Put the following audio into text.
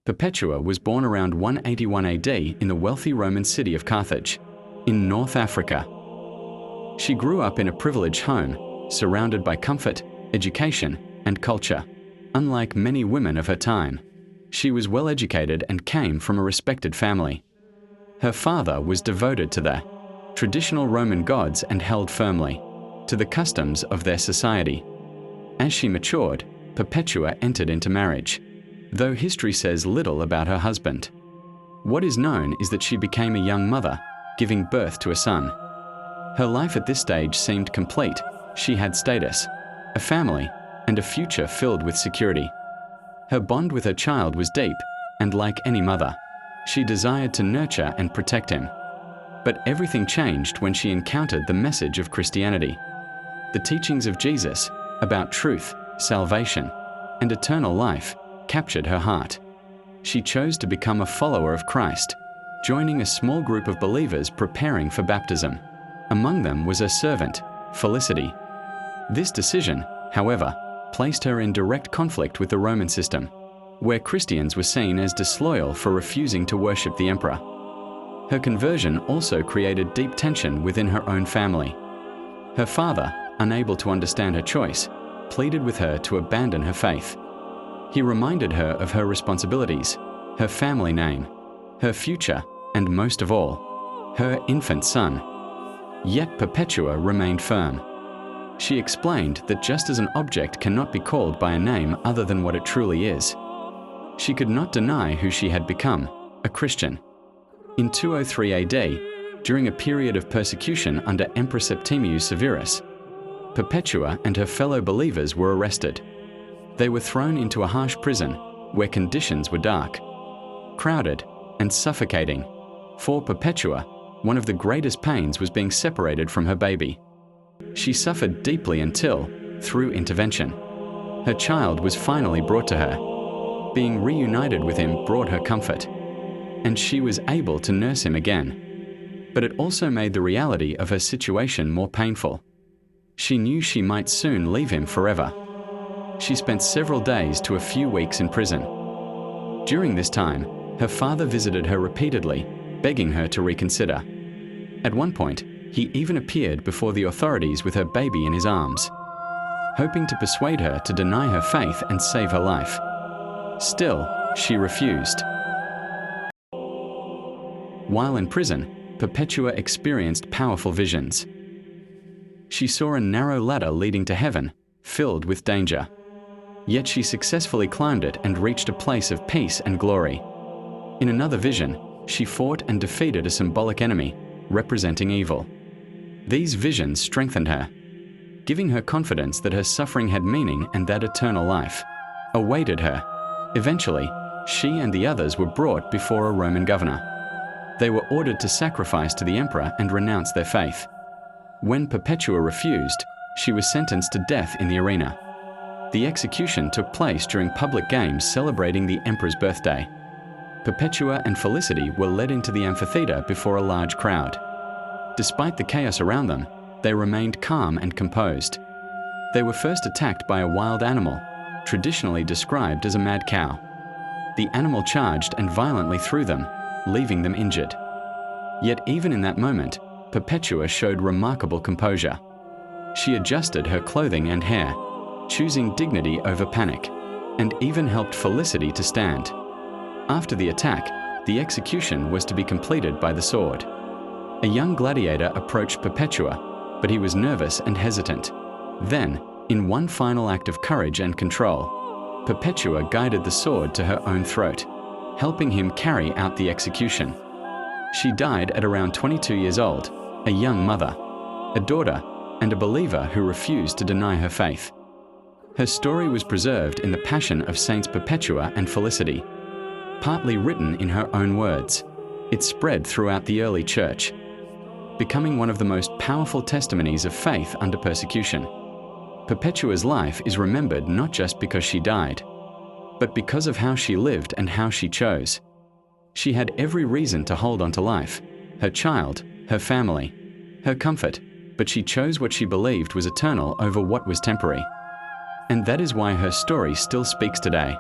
Perpetua was born around 181 AD in the wealthy Roman city of Carthage, in North Africa. She grew up in a privileged home, surrounded by comfort, education, and culture. Unlike many women of her time, she was well educated and came from a respected family. Her father was devoted to the traditional Roman gods and held firmly to the customs of their society. As she matured, Perpetua entered into marriage, though history says little about her husband. What is known is that she became a young mother, giving birth to a son. Her life at this stage seemed complete. She had status, a family, and a future filled with security. Her bond with her child was deep, and like any mother, she desired to nurture and protect him. But everything changed when she encountered the message of Christianity. The teachings of Jesus about truth, salvation, and eternal life captured her heart. She chose to become a follower of Christ, joining a small group of believers preparing for baptism. Among them was her servant, Felicity. This decision, however, placed her in direct conflict with the Roman system, where Christians were seen as disloyal for refusing to worship the emperor. Her conversion also created deep tension within her own family. Her father, unable to understand her choice, pleaded with her to abandon her faith. He reminded her of her responsibilities, her family name, her future, and most of all, her infant son. Yet Perpetua remained firm. She explained that just as an object cannot be called by a name other than what it truly is, she could not deny who she had become, a Christian. In 203 AD, during a period of persecution under Emperor Septimius Severus, Perpetua and her fellow believers were arrested. They were thrown into a harsh prison where conditions were dark, crowded, and suffocating. For Perpetua, one of the greatest pains was being separated from her baby. She suffered deeply until, through intervention, her child was finally brought to her. Being reunited with him brought her comfort, and she was able to nurse him again. But it also made the reality of her situation more painful. She knew she might soon leave him forever. She spent several days to a few weeks in prison. During this time, her father visited her repeatedly, begging her to reconsider. At one point, he even appeared before the authorities with her baby in his arms, hoping to persuade her to deny her faith and save her life. Still, she refused. While in prison, Perpetua experienced powerful visions. She saw a narrow ladder leading to heaven, filled with danger. Yet she successfully climbed it and reached a place of peace and glory. In another vision, she fought and defeated a symbolic enemy, representing evil. These visions strengthened her, giving her confidence that her suffering had meaning and that eternal life awaited her. Eventually, she and the others were brought before a Roman governor. They were ordered to sacrifice to the emperor and renounce their faith. When Perpetua refused, she was sentenced to death in the arena. The execution took place during public games celebrating the emperor's birthday. Perpetua and Felicity were led into the amphitheater before a large crowd. Despite the chaos around them, they remained calm and composed. They were first attacked by a wild animal, traditionally described as a mad cow. The animal charged and violently threw them, leaving them injured. Yet even in that moment, Perpetua showed remarkable composure. She adjusted her clothing and hair, choosing dignity over panic, and even helped Felicity to stand. After the attack, the execution was to be completed by the sword. A young gladiator approached Perpetua, but he was nervous and hesitant. Then, in one final act of courage and control, Perpetua guided the sword to her own throat, helping him carry out the execution. She died at around 22 years old, a young mother, a daughter, and a believer who refused to deny her faith. Her story was preserved in the Passion of Saints Perpetua and Felicity. Partly written in her own words, it spread throughout the early church, becoming one of the most powerful testimonies of faith under persecution. Perpetua's life is remembered not just because she died, but because of how she lived and how she chose. She had every reason to hold on to life, her child, her family, her comfort, but she chose what she believed was eternal over what was temporary. And that is why her story still speaks today.